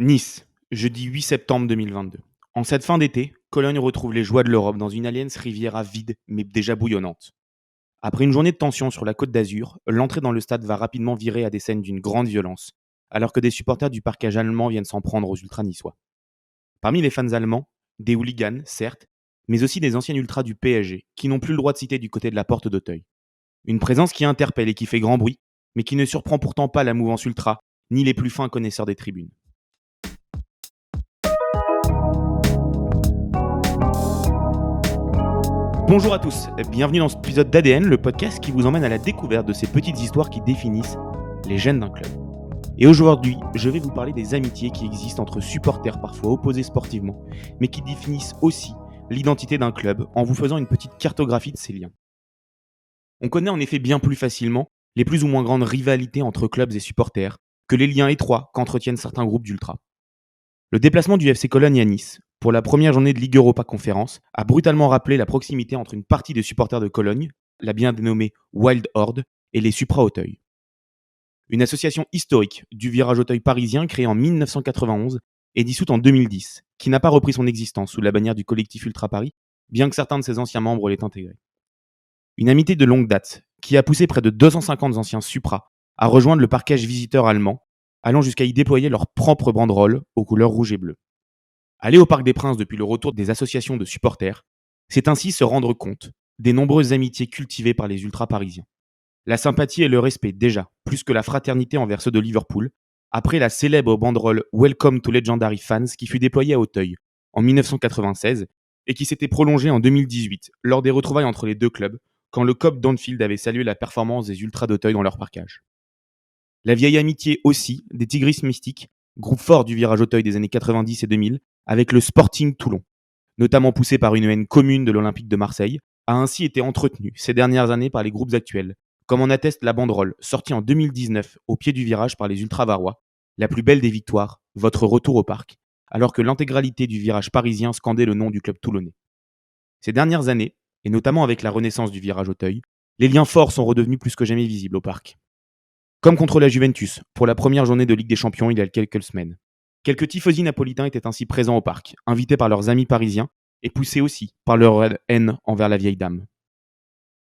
Nice, jeudi 8 septembre 2022. En cette fin d'été, Cologne retrouve les joies de l'Europe dans une Allianz Riviera vide mais déjà bouillonnante. Après une journée de tension sur la Côte d'Azur, l'entrée dans le stade va rapidement virer à des scènes d'une grande violence, alors que des supporters du parquage allemand viennent s'en prendre aux ultras niçois. Parmi les fans allemands, des hooligans, certes, mais aussi des anciens ultras du PSG, qui n'ont plus le droit de citer du côté de la porte d'Auteuil. Une présence qui interpelle et qui fait grand bruit, mais qui ne surprend pourtant pas la mouvance ultra, ni les plus fins connaisseurs des tribunes. Bonjour à tous, bienvenue dans cet épisode d'ADN, le podcast qui vous emmène à la découverte de ces petites histoires qui définissent les gènes d'un club. Et aujourd'hui, je vais vous parler des amitiés qui existent entre supporters parfois opposés sportivement, mais qui définissent aussi l'identité d'un club en vous faisant une petite cartographie de ces liens. On connaît en effet bien plus facilement les plus ou moins grandes rivalités entre clubs et supporters que les liens étroits qu'entretiennent certains groupes d'ultras. Le déplacement du FC Cologne à Nice, pour la première journée de Ligue Europa Conférence, a brutalement rappelé la proximité entre une partie des supporters de Cologne, la bien dénommée Wild Horde, et les Supra Auteuil. Une association historique du virage Auteuil parisien créée en 1991 et dissoute en 2010, qui n'a pas repris son existence sous la bannière du collectif Ultra Paris, bien que certains de ses anciens membres l'aient intégré. Une amitié de longue date, qui a poussé près de 250 anciens Supra à rejoindre le parquage visiteur allemand, allant jusqu'à y déployer leur propre banderole aux couleurs rouge et bleu. Aller au Parc des Princes depuis le retour des associations de supporters, c'est ainsi se rendre compte des nombreuses amitiés cultivées par les ultras parisiens. La sympathie et le respect déjà, plus que la fraternité envers ceux de Liverpool, après la célèbre banderole Welcome to Legendary Fans qui fut déployée à Auteuil en 1996 et qui s'était prolongée en 2018 lors des retrouvailles entre les deux clubs quand le COP d'Anfield avait salué la performance des ultras d'Auteuil dans leur parquage. La vieille amitié aussi des Tigris Mystiques, groupe fort du virage Auteuil des années 90 et 2000, avec le Sporting Toulon, notamment poussé par une haine commune de l'Olympique de Marseille, a ainsi été entretenue ces dernières années par les groupes actuels, comme en atteste la banderole sortie en 2019 au pied du virage par les ultra-varois, la plus belle des victoires, votre retour au parc, alors que l'intégralité du virage parisien scandait le nom du club toulonnais. Ces dernières années, et notamment avec la renaissance du virage Auteuil, les liens forts sont redevenus plus que jamais visibles au parc. Comme contre la Juventus, pour la première journée de Ligue des Champions il y a quelques semaines. Quelques tifosi napolitains étaient ainsi présents au parc, invités par leurs amis parisiens et poussés aussi par leur haine envers la vieille dame.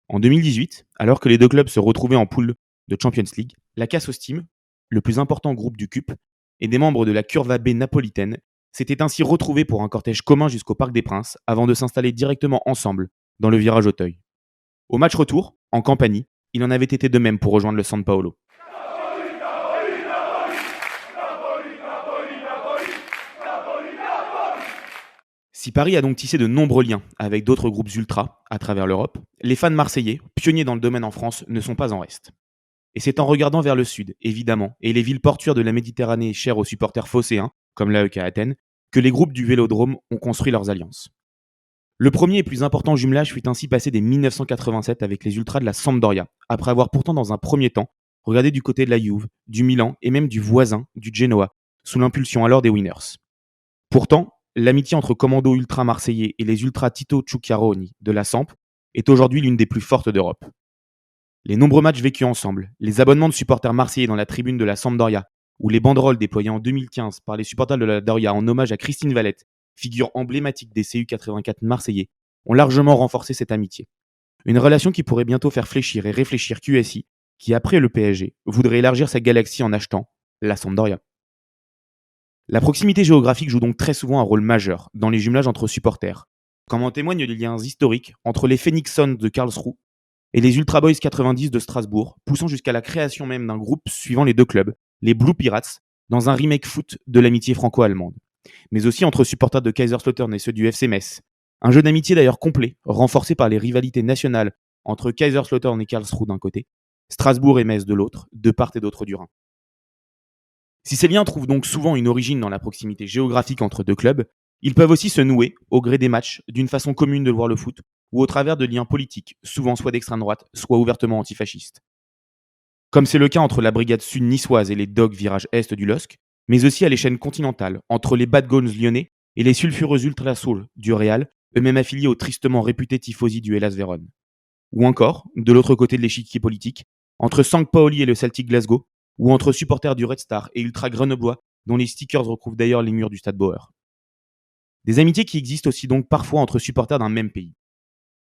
En 2018, alors que les deux clubs se retrouvaient en poule de Champions League, la Casos Team, le plus important groupe du CUP, et des membres de la Curva B napolitaine s'étaient ainsi retrouvés pour un cortège commun jusqu'au Parc des Princes avant de s'installer directement ensemble dans le virage Auteuil. Au match retour, en Campanie, il en avait été de même pour rejoindre le San Paolo. Si Paris a donc tissé de nombreux liens avec d'autres groupes ultras à travers l'Europe, les fans marseillais, pionniers dans le domaine en France, ne sont pas en reste. Et c'est en regardant vers le sud, évidemment, et les villes portuaires de la Méditerranée chères aux supporters phocéens, comme l'AEK Athènes, que les groupes du Vélodrome ont construit leurs alliances. Le premier et plus important jumelage fut ainsi passé dès 1987 avec les ultras de la Sampdoria, après avoir pourtant dans un premier temps regardé du côté de la Juve, du Milan et même du voisin, du Genoa, sous l'impulsion alors des Winners. Pourtant, l'amitié entre commando ultra marseillais et les ultras Tito Ciucciaroni de la Samp est aujourd'hui l'une des plus fortes d'Europe. Les nombreux matchs vécus ensemble, les abonnements de supporters marseillais dans la tribune de la Sampdoria ou les banderoles déployées en 2015 par les supporters de la Doria en hommage à Christine Valette, figure emblématique des CU84 marseillais, ont largement renforcé cette amitié. Une relation qui pourrait bientôt faire fléchir et réfléchir QSI, qui après le PSG voudrait élargir sa galaxie en achetant la Sampdoria. La proximité géographique joue donc très souvent un rôle majeur dans les jumelages entre supporters, comme en témoignent les liens historiques entre les Phoenix Suns de Karlsruhe et les Ultra Boys 90 de Strasbourg, poussant jusqu'à la création même d'un groupe suivant les deux clubs, les Blue Pirates, dans un remake foot de l'amitié franco-allemande. Mais aussi entre supporters de Kaiserslautern et ceux du FC Metz. Un jeu d'amitié d'ailleurs complet, renforcé par les rivalités nationales entre Kaiserslautern et Karlsruhe d'un côté, Strasbourg et Metz de l'autre, de part et d'autre du Rhin. Si ces liens trouvent donc souvent une origine dans la proximité géographique entre deux clubs, ils peuvent aussi se nouer, au gré des matchs, d'une façon commune de voir le foot, ou au travers de liens politiques, souvent soit d'extrême droite, soit ouvertement antifascistes. Comme c'est le cas entre la brigade sud niçoise et les Dogs virage est du LOSC, mais aussi à l'échelle continentale, entre les Bad Guns lyonnais et les sulfureux Ultrasouls du Real, eux-mêmes affiliés au tristement réputé tifosi du Hellas Vérone. Ou encore, de l'autre côté de l'échiquier politique, entre St. Pauli et le Celtic Glasgow, ou entre supporters du Red Star et ultra grenoblois dont les stickers recouvrent d'ailleurs les murs du Stade Bauer. Des amitiés qui existent aussi donc parfois entre supporters d'un même pays.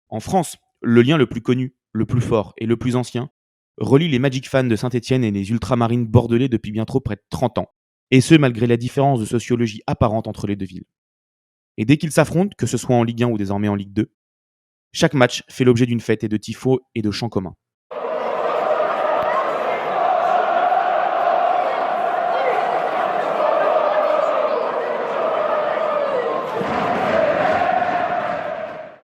En France, le lien le plus connu, le plus fort et le plus ancien relie les Magic fans de Saint-Étienne et les ultramarines bordelais depuis bien trop près de 30 ans, et ce malgré la différence de sociologie apparente entre les deux villes. Et dès qu'ils s'affrontent, que ce soit en Ligue 1 ou désormais en Ligue 2, chaque match fait l'objet d'une fête et de tifos et de chants communs.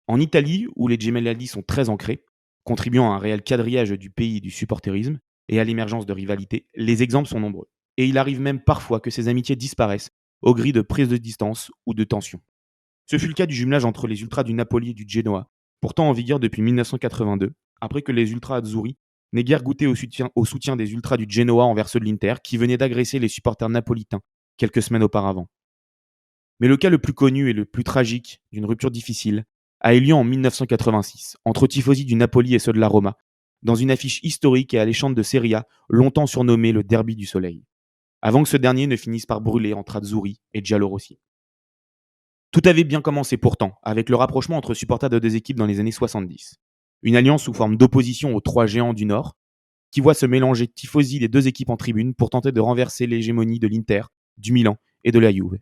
En Italie, où les gemellaldi sont très ancrés, contribuant à un réel quadrillage du pays et du supporterisme et à l'émergence de rivalités, les exemples sont nombreux. Et il arrive même parfois que ces amitiés disparaissent au gré de prises de distance ou de tensions. Ce fut le cas du jumelage entre les ultras du Napoli et du Genoa, pourtant en vigueur depuis 1982, après que les ultras azzurri n'aient guère goûté au soutien des ultras du Genoa envers ceux de l'Inter, qui venaient d'agresser les supporters napolitains quelques semaines auparavant. Mais le cas le plus connu et le plus tragique d'une rupture difficile a eu lieu en 1986, entre tifosi du Napoli et ceux de la Roma, dans une affiche historique et alléchante de Serie A, longtemps surnommée le Derby du Soleil, avant que ce dernier ne finisse par brûler entre azzurri et giallorossi. Tout avait bien commencé pourtant, avec le rapprochement entre supporters de deux équipes dans les années 70. Une alliance sous forme d'opposition aux trois géants du Nord, qui voit se mélanger tifosi des deux équipes en tribune pour tenter de renverser l'hégémonie de l'Inter, du Milan et de la Juve.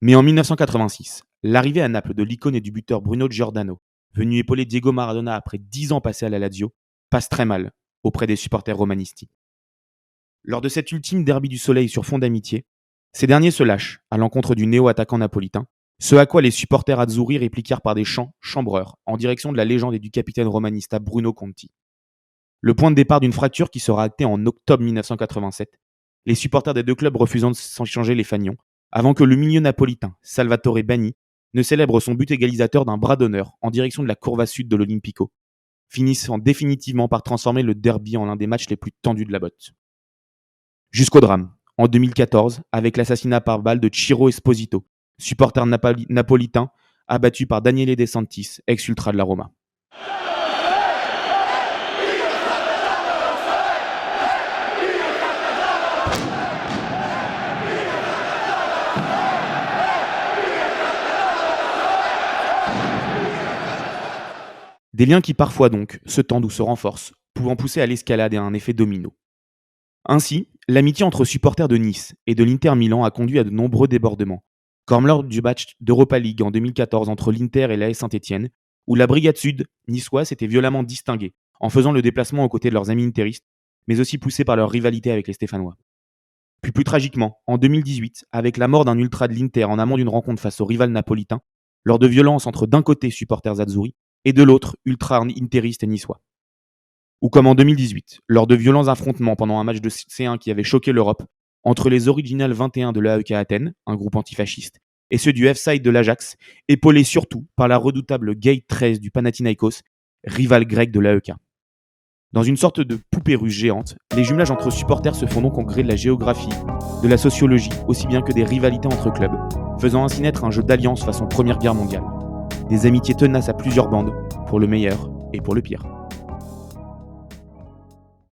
Mais en 1986, l'arrivée à Naples de l'icône et du buteur Bruno Giordano, venu épauler Diego Maradona après 10 ans passés à la Lazio, passe très mal auprès des supporters romanisti. Lors de cet ultime derby du soleil sur fond d'amitié, ces derniers se lâchent à l'encontre du néo-attaquant napolitain, ce à quoi les supporters azzurri répliquèrent par des chants chambreurs en direction de la légende et du capitaine romanista Bruno Conti. Le point de départ d'une fracture qui sera actée en octobre 1987, les supporters des deux clubs refusant de s'échanger les fanions, avant que le milieu napolitain, Salvatore Bagni, ne célèbre son but égalisateur d'un bras d'honneur en direction de la courva sud de l'Olimpico, finissant définitivement par transformer le derby en l'un des matchs les plus tendus de la botte. Jusqu'au drame, en 2014, avec l'assassinat par balle de Ciro Esposito, supporter napolitain abattu par Daniele De Santis, ex-ultra de la Roma. Des liens qui parfois donc se tendent ou se renforcent, pouvant pousser à l'escalade et à un effet domino. Ainsi, l'amitié entre supporters de Nice et de l'Inter Milan a conduit à de nombreux débordements, comme lors du match d'Europa League en 2014 entre l'Inter et l'AS Saint-Étienne, où la Brigade Sud niçoise s'était violemment distinguée, en faisant le déplacement aux côtés de leurs amis interistes, mais aussi poussés par leur rivalité avec les Stéphanois. Puis plus tragiquement, en 2018, avec la mort d'un ultra de l'Inter en amont d'une rencontre face au rival napolitain, lors de violences entre d'un côté supporters azzurri et de l'autre ultra interistes et niçois. Ou comme en 2018, lors de violents affrontements pendant un match de C1 qui avait choqué l'Europe, entre les Original 21 de l'AEK Athènes, un groupe antifasciste, et ceux du F-Side de l'Ajax, épaulés surtout par la redoutable Gate 13 du Panathinaikos, rival grec de l'AEK. Dans une sorte de poupée russe géante, les jumelages entre supporters se font donc au gré de la géographie, de la sociologie, aussi bien que des rivalités entre clubs, faisant ainsi naître un jeu d'alliance façon Première Guerre mondiale. Des amitiés tenaces à plusieurs bandes, pour le meilleur et pour le pire.